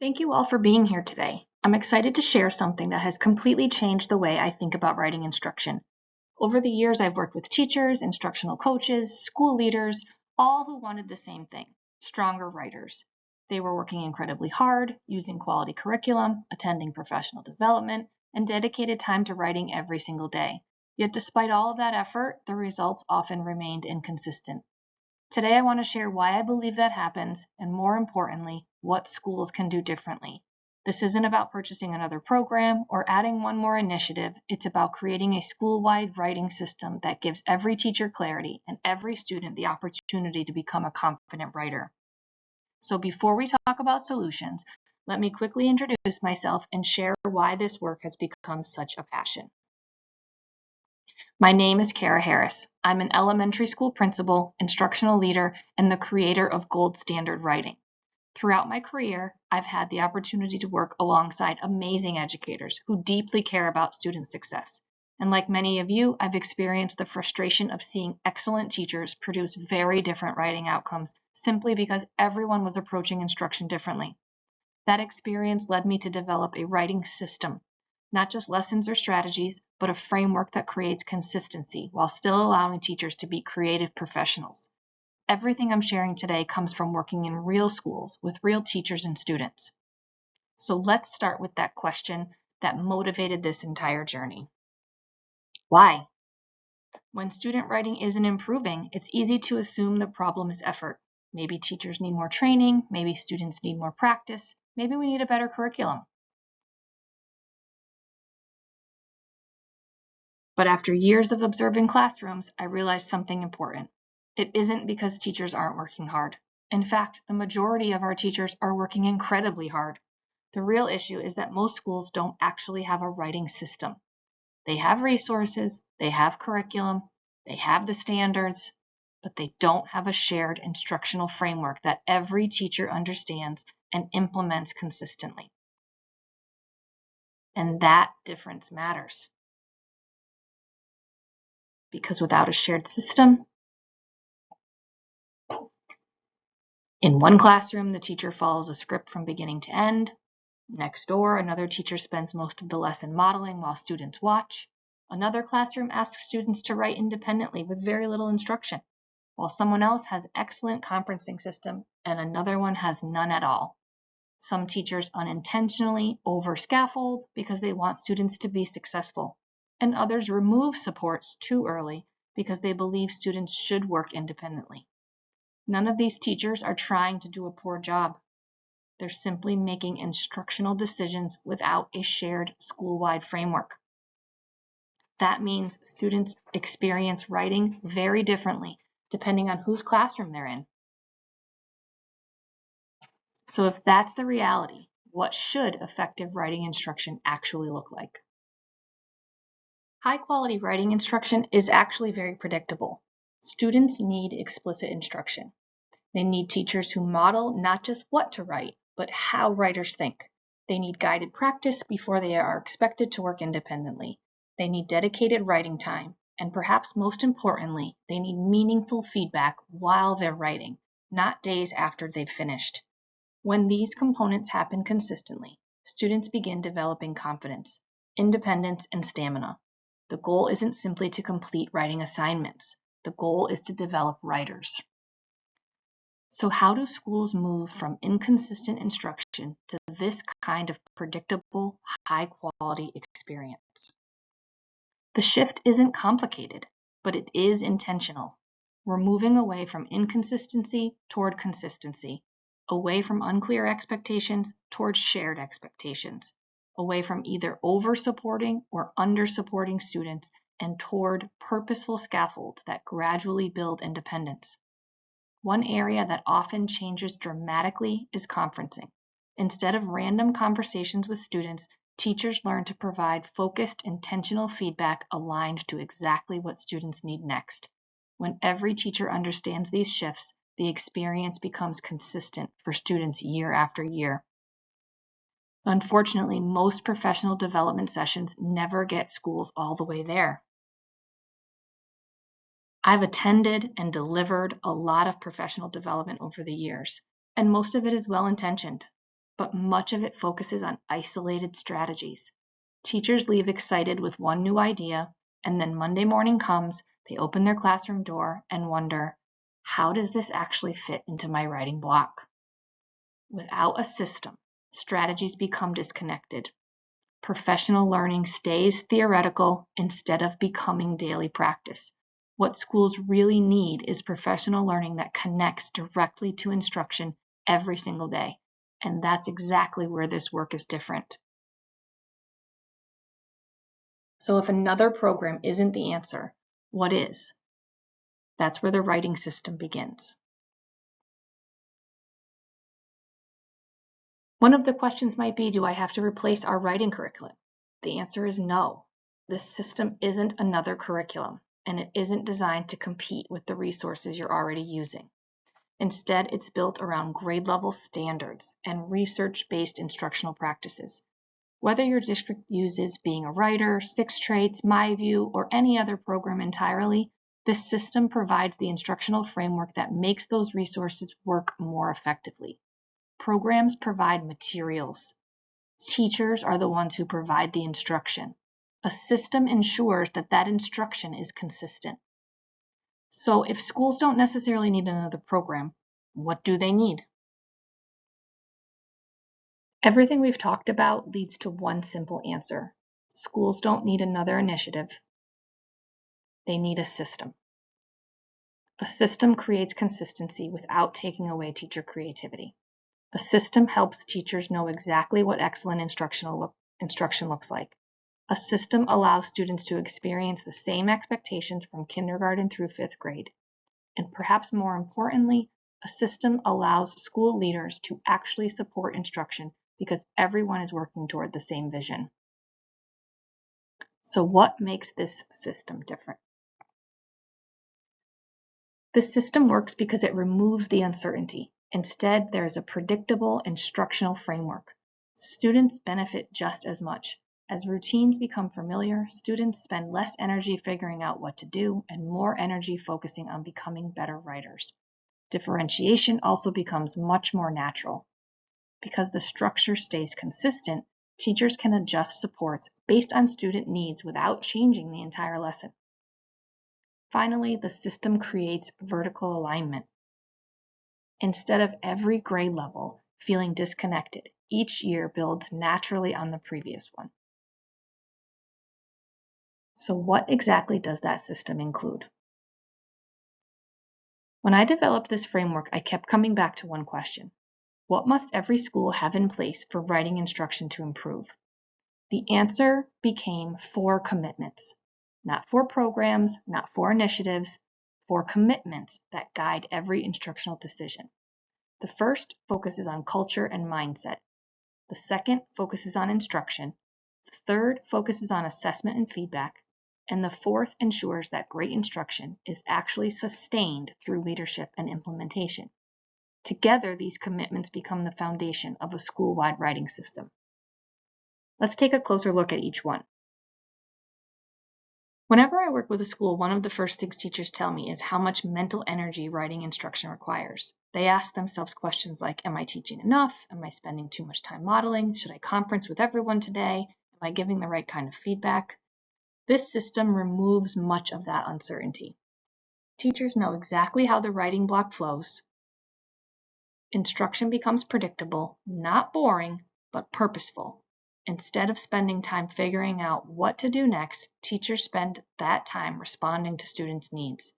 Thank you all for being here today. I'm excited to share something that has completely changed the way I think about writing instruction. Over the years, I've worked with teachers, instructional coaches, school leaders, all who wanted the same thing, stronger writers. They were working incredibly hard, using quality curriculum, attending professional development, and dedicated time to writing every single day. Yet despite all of that effort, the results often remained inconsistent. Today, I want to share why I believe that happens, and more importantly, what schools can do differently. This isn't about purchasing another program or adding one more initiative. It's about creating a school-wide writing system that gives every teacher clarity and every student the opportunity to become a confident writer. So before we talk about solutions, let me quickly introduce myself and share why this work has become such a passion. My name is Kara Harris. I'm an elementary school principal, instructional leader, and the creator of Gold Standard Writing. Throughout my career, I've had the opportunity to work alongside amazing educators who deeply care about student success. And like many of you, I've experienced the frustration of seeing excellent teachers produce very different writing outcomes simply because everyone was approaching instruction differently. That experience led me to develop a writing system. Not just lessons or strategies, but a framework that creates consistency while still allowing teachers to be creative professionals. Everything I'm sharing today comes from working in real schools with real teachers and students. So let's start with that question that motivated this entire journey. Why? When student writing isn't improving, it's easy to assume the problem is effort. Maybe teachers need more training, maybe students need more practice, maybe we need a better curriculum. But after years of observing classrooms, I realized something important. It isn't because teachers aren't working hard. In fact, the majority of our teachers are working incredibly hard. The real issue is that most schools don't actually have a writing system. They have resources, they have curriculum, they have the standards, but they don't have a shared instructional framework that every teacher understands and implements consistently. And that difference matters. Because without a shared system, in one classroom, the teacher follows a script from beginning to end. Next door, another teacher spends most of the lesson modeling while students watch. Another classroom asks students to write independently with very little instruction, while someone else has an excellent conferencing system and another one has none at all. Some teachers unintentionally over-scaffold because they want students to be successful, and others remove supports too early because they believe students should work independently. None of these teachers are trying to do a poor job. They're simply making instructional decisions without a shared school-wide framework. That means students experience writing very differently depending on whose classroom they're in. So if that's the reality, what should effective writing instruction actually look like? High-quality writing instruction is actually very predictable. Students need explicit instruction. They need teachers who model not just what to write, but how writers think. They need guided practice before they are expected to work independently. They need dedicated writing time, and perhaps most importantly, they need meaningful feedback while they're writing, not days after they've finished. When these components happen consistently, students begin developing confidence, independence, and stamina. The goal isn't simply to complete writing assignments. The goal is to develop writers. So how do schools move from inconsistent instruction to this kind of predictable, high-quality experience? The shift isn't complicated, but it is intentional. We're moving away from inconsistency toward consistency, away from unclear expectations toward shared expectations, away from either over-supporting or under-supporting students, and toward purposeful scaffolds that gradually build independence. One area that often changes dramatically is conferencing. Instead of random conversations with students, teachers learn to provide focused, intentional feedback aligned to exactly what students need next. When every teacher understands these shifts, the experience becomes consistent for students year after year. Unfortunately, most professional development sessions never get schools all the way there. I've attended and delivered a lot of professional development over the years, and most of it is well-intentioned. but much of it focuses on isolated strategies. Teachers leave excited with one new idea, and then Monday morning comes, they open their classroom door and wonder, how does this actually fit into my writing block? Without a system, strategies become disconnected. Professional learning stays theoretical instead of becoming daily practice. What schools really need is professional learning that connects directly to instruction every single day. And that's exactly where this work is different. So if another program isn't the answer, what is? That's where the writing system begins. One of the questions might be, do I have to replace our writing curriculum? The answer is no. This system isn't another curriculum, and it isn't designed to compete with the resources you're already using. Instead, it's built around grade level standards and research-based instructional practices. Whether your district uses Being a Writer, Six Traits, MyView, or any other program entirely, this system provides the instructional framework that makes those resources work more effectively. Programs provide materials. Teachers are the ones who provide the instruction. A system ensures that that instruction is consistent. So if schools don't necessarily need another program, what do they need? Everything we've talked about leads to one simple answer. Schools don't need another initiative. They need a system. A system creates consistency without taking away teacher creativity. A system helps teachers know exactly what excellent instruction looks like. A system allows students to experience the same expectations from kindergarten through 5th grade. And perhaps more importantly, a system allows school leaders to actually support instruction because everyone is working toward the same vision. So what makes this system different? This system works because it removes the uncertainty. Instead, there is a predictable instructional framework. Students benefit just as much. As routines become familiar, students spend less energy figuring out what to do and more energy focusing on becoming better writers. Differentiation also becomes much more natural. Because the structure stays consistent, teachers can adjust supports based on student needs without changing the entire lesson. Finally, the system creates vertical alignment. Instead of every grade level feeling disconnected, each year builds naturally on the previous one. So what exactly does that system include? When I developed this framework, I kept coming back to one question. What must every school have in place for writing instruction to improve? The answer became 4 commitments. Not 4 programs, not 4 initiatives, 4 commitments that guide every instructional decision. The first focuses on culture and mindset. The second focuses on instruction. The third focuses on assessment and feedback. And the fourth ensures that great instruction is actually sustained through leadership and implementation. Together, these commitments become the foundation of a school-wide writing system. Let's take a closer look at each one. Whenever I work with a school, one of the first things teachers tell me is how much mental energy writing instruction requires. They ask themselves questions like, am I teaching enough? Am I spending too much time modeling? Should I conference with everyone today? Am I giving the right kind of feedback? This system removes much of that uncertainty. Teachers know exactly how the writing block flows. Instruction becomes predictable, not boring, but purposeful. Instead of spending time figuring out what to do next, teachers spend that time responding to students' needs.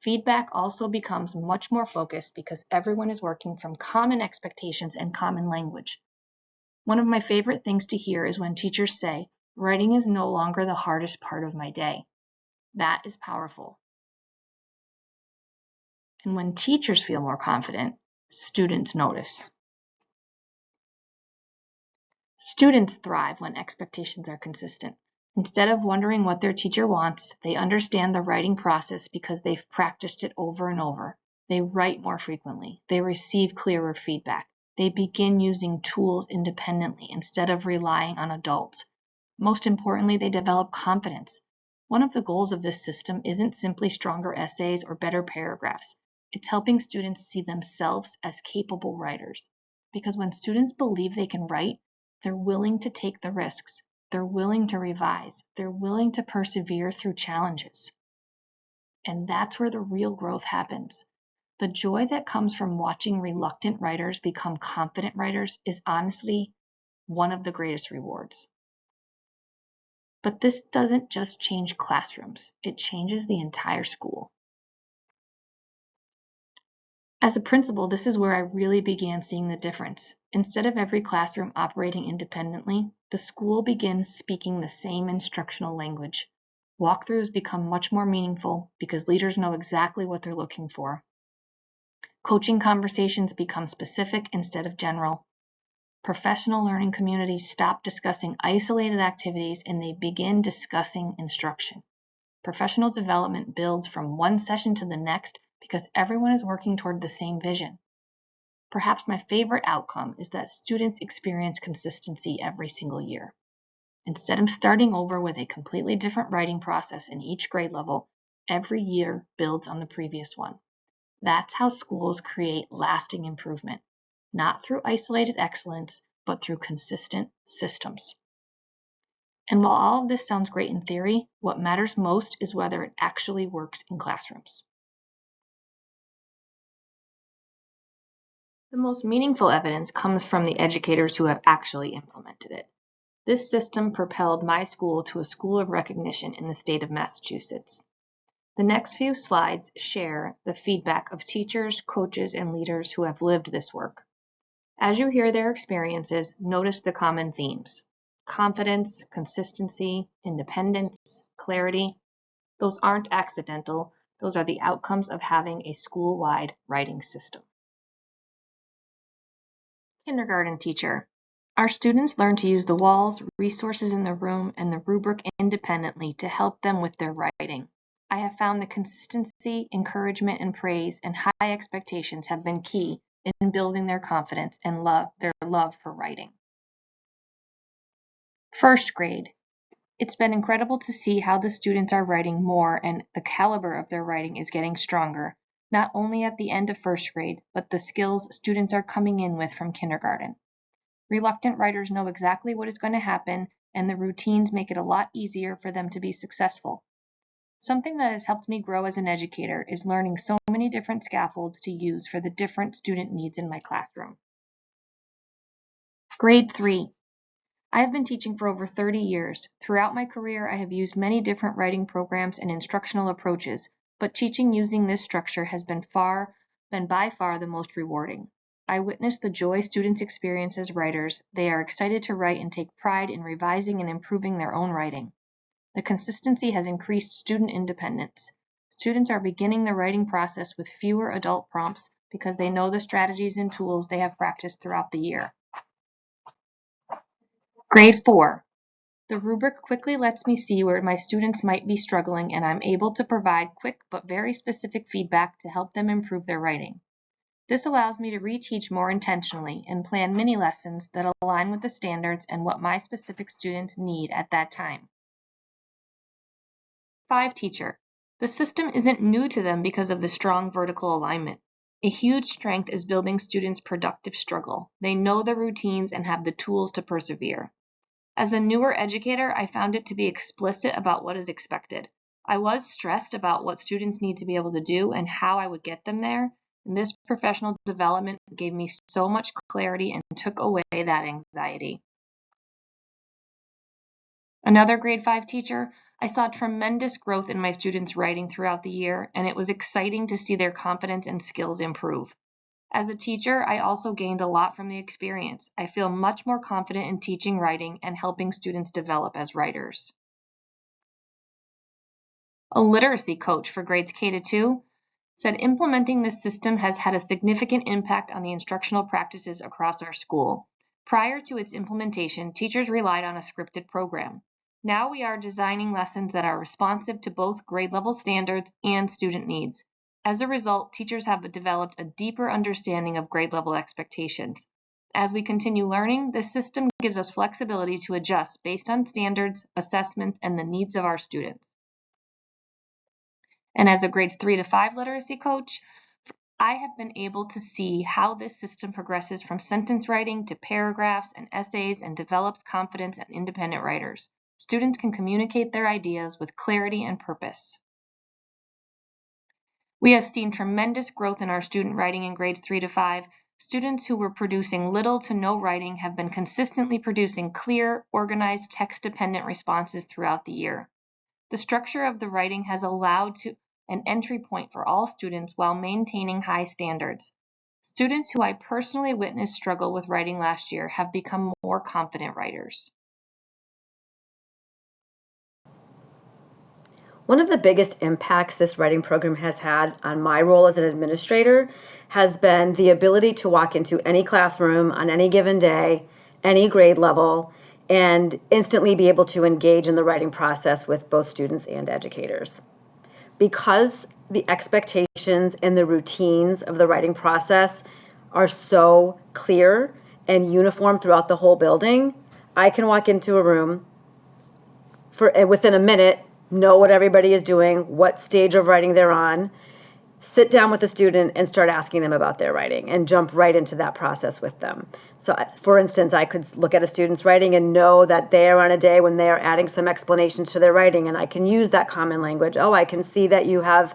Feedback also becomes much more focused because everyone is working from common expectations and common language. One of my favorite things to hear is when teachers say, writing is no longer the hardest part of my day. That is powerful. And when teachers feel more confident, students notice. Students thrive when expectations are consistent. Instead of wondering what their teacher wants, they understand the writing process because they've practiced it over and over. They write more frequently. They receive clearer feedback. They begin using tools independently instead of relying on adults. Most importantly, they develop confidence. One of the goals of this system isn't simply stronger essays or better paragraphs. It's helping students see themselves as capable writers. because when students believe they can write, they're willing to take the risks, they're willing to revise, they're willing to persevere through challenges. And that's where the real growth happens. The joy that comes from watching reluctant writers become confident writers is honestly one of the greatest rewards. But this doesn't just change classrooms, it changes the entire school. As a principal, this is where I really began seeing the difference. Instead of every classroom operating independently, the school begins speaking the same instructional language. Walkthroughs become much more meaningful because leaders know exactly what they're looking for. Coaching conversations become specific instead of general. Professional learning communities stop discussing isolated activities and they begin discussing instruction. Professional development builds from one session to the next because everyone is working toward the same vision. Perhaps my favorite outcome is that students experience consistency every single year. Instead of starting over with a completely different writing process in each grade level, every year builds on the previous one. That's how schools create lasting improvement, not through isolated excellence, but through consistent systems. And while all of this sounds great in theory, what matters most is whether it actually works in classrooms. The most meaningful evidence comes from the educators who have actually implemented it. This system propelled my school to a school of recognition in the state of Massachusetts. The next few slides share the feedback of teachers, coaches, and leaders who have lived this work. As you hear their experiences, notice the common themes: confidence, consistency, independence, clarity. Those aren't accidental. Those are the outcomes of having a school-wide writing system. Kindergarten teacher. Our students learn to use the walls, resources in the room, and the rubric independently to help them with their writing. I have found that consistency, encouragement, and praise and high expectations have been key in building their confidence and their love for writing. First grade. It's been incredible to see how the students are writing more and the caliber of their writing is getting stronger, not only at the end of first grade, but the skills students are coming in with from kindergarten. Reluctant writers know exactly what is going to happen, and the routines make it a lot easier for them to be successful. Something that has helped me grow as an educator is learning so many different scaffolds to use for the different student needs in my classroom. Grade 3. I have been teaching for over 30 years. Throughout my career, I have used many different writing programs and instructional approaches, but teaching using this structure has been by far the most rewarding. I witness the joy students experience as writers. They are excited to write and take pride in revising and improving their own writing. The consistency has increased student independence. Students are beginning the writing process with fewer adult prompts because they know the strategies and tools they have practiced throughout the year. Grade 4. The rubric quickly lets me see where my students might be struggling, and I'm able to provide quick but very specific feedback to help them improve their writing. This allows me to reteach more intentionally and plan mini lessons that align with the standards and what my specific students need at that time. 5 teacher. The system isn't new to them because of the strong vertical alignment. A huge strength is building students' productive struggle. They know the routines and have the tools to persevere. As a newer educator, I found it to be explicit about what is expected. I was stressed about what students need to be able to do and how I would get them there, and this professional development gave me so much clarity and took away that anxiety. Another grade 5 teacher, I saw tremendous growth in my students' writing throughout the year, and it was exciting to see their confidence and skills improve. As a teacher, I also gained a lot from the experience. I feel much more confident in teaching writing and helping students develop as writers. A literacy coach for grades K to 2 said implementing this system has had a significant impact on the instructional practices across our school. Prior to its implementation, teachers relied on a scripted program. Now we are designing lessons that are responsive to both grade level standards and student needs. As a result, teachers have developed a deeper understanding of grade level expectations. As we continue learning, this system gives us flexibility to adjust based on standards, assessments, and the needs of our students. And as a grades 3 to 5 literacy coach, I have been able to see how this system progresses from sentence writing to paragraphs and essays and develops confidence in independent writers. Students can communicate their ideas with clarity and purpose. We have seen tremendous growth in our student writing in grades 3 to 5. Students who were producing little to no writing have been consistently producing clear, organized, text-dependent responses throughout the year. The structure of the writing has allowed an entry point for all students while maintaining high standards. Students who I personally witnessed struggle with writing last year have become more confident writers. One of the biggest impacts this writing program has had on my role as an administrator has been the ability to walk into any classroom on any given day, any grade level, and instantly be able to engage in the writing process with both students and educators. Because the expectations and the routines of the writing process are so clear and uniform throughout the whole building, I can walk into a room within a minute, know what everybody is doing, what stage of writing they're on, sit down with the student and start asking them about their writing and jump right into that process with them. So, for instance, I could look at a student's writing and know that they're on a day when they are adding some explanations to their writing, and I can use that common language. Oh, I can see that you have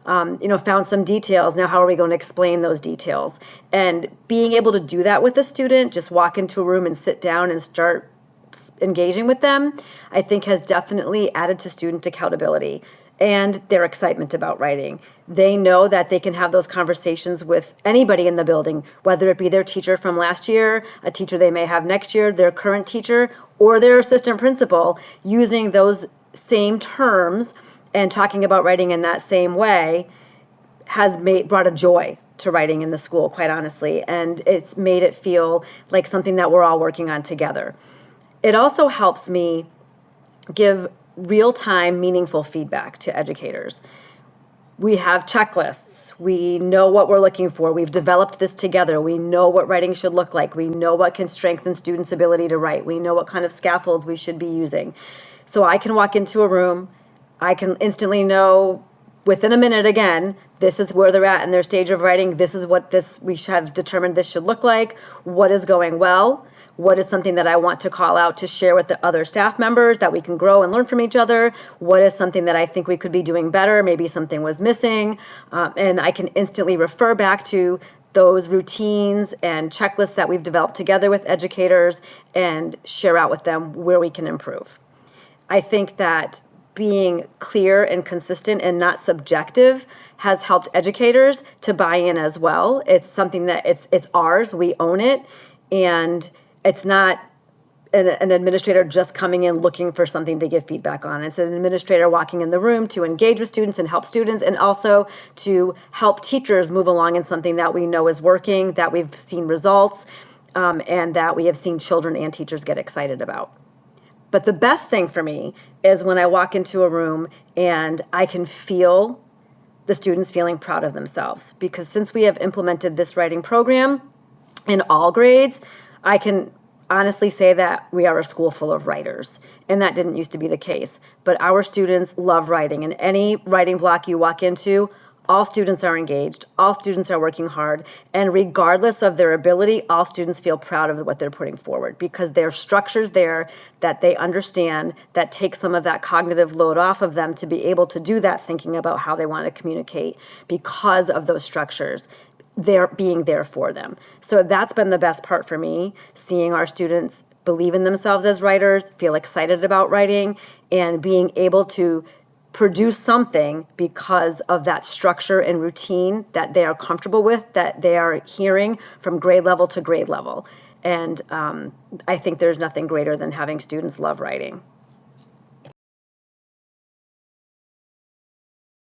found some details. Now, how are we going to explain those details? And being able to do that with a student, just walk into a room and sit down and start engaging with them, I think has definitely added to student accountability and their excitement about writing. They know that they can have those conversations with anybody in the building, whether it be their teacher from last year, a teacher they may have next year, their current teacher, or their assistant principal, using those same terms and talking about writing in that same way has brought a joy to writing in the school, quite honestly, and it's made it feel like something that we're all working on together. It also helps me give real-time, meaningful feedback to educators. We have checklists. We know what we're looking for. We've developed this together. We know what writing should look like. We know what can strengthen students' ability to write. We know what kind of scaffolds we should be using. So I can walk into a room. I can instantly know within a minute, again, this is where they're at in their stage of writing. This is what we have determined this should look like. What is going well? What is something that I want to call out to share with the other staff members that we can grow and learn from each other? What is something that I think we could be doing better? Maybe something was missing. And I can instantly refer back to those routines and checklists that we've developed together with educators and share out with them where we can improve. I think that being clear and consistent and not subjective has helped educators to buy in as well. It's something that it's ours, we own it, and it's not an administrator just coming in looking for something to give feedback on. It's an administrator walking in the room to engage with students and help students, and also to help teachers move along in something that we know is working, that we've seen results, and that we have seen children and teachers get excited about. But the best thing for me is when I walk into a room and I can feel the students feeling proud of themselves. Because since we have implemented this writing program in all grades, I can honestly say that we are a school full of writers. And that didn't used to be the case. But our students love writing. And any writing block you walk into, all students are engaged, all students are working hard, and regardless of their ability, all students feel proud of what they're putting forward because there's structures there that they understand that take some of that cognitive load off of them to be able to do that thinking about how they want to communicate because of those structures. They're being there for them. So that's been the best part for me, seeing our students believe in themselves as writers, feel excited about writing, and being able to produce something because of that structure and routine that they are comfortable with, that they are hearing from grade level to grade level. And I think there's nothing greater than having students love writing.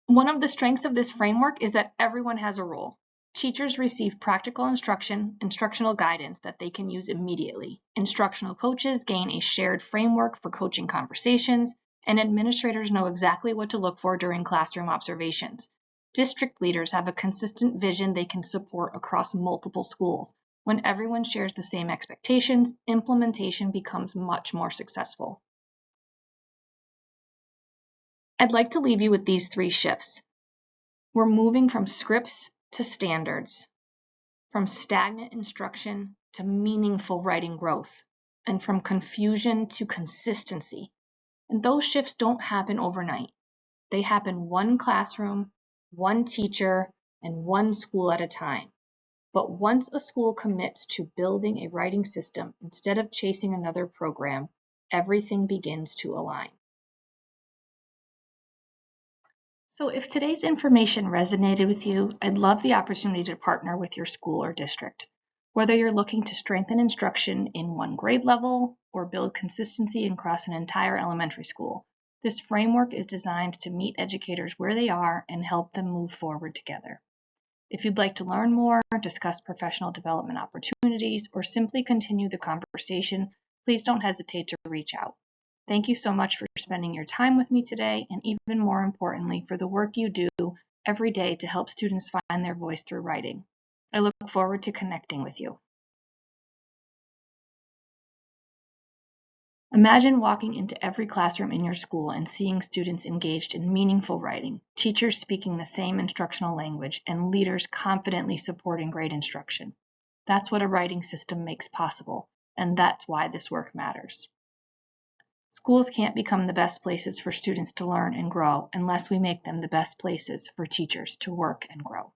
One of the strengths of this framework is that everyone has a role. Teachers receive practical instructional guidance that they can use immediately. Instructional coaches gain a shared framework for coaching conversations, and administrators know exactly what to look for during classroom observations. District leaders have a consistent vision they can support across multiple schools. When everyone shares the same expectations, implementation becomes much more successful. I'd like to leave you with these 3 shifts. We're moving from scripts to standards, from stagnant instruction to meaningful writing growth, and from confusion to consistency. And those shifts don't happen overnight. They happen one classroom, one teacher, and one school at a time. But once a school commits to building a writing system instead of chasing another program, everything begins to align. So if today's information resonated with you, I'd love the opportunity to partner with your school or district. Whether you're looking to strengthen instruction in one grade level or build consistency across an entire elementary school, this framework is designed to meet educators where they are and help them move forward together. If you'd like to learn more, discuss professional development opportunities, or simply continue the conversation, please don't hesitate to reach out. Thank you so much for spending your time with me today, and even more importantly, for the work you do every day to help students find their voice through writing. I look forward to connecting with you. Imagine walking into every classroom in your school and seeing students engaged in meaningful writing, teachers speaking the same instructional language, and leaders confidently supporting great instruction. That's what a writing system makes possible, and that's why this work matters. Schools can't become the best places for students to learn and grow unless we make them the best places for teachers to work and grow.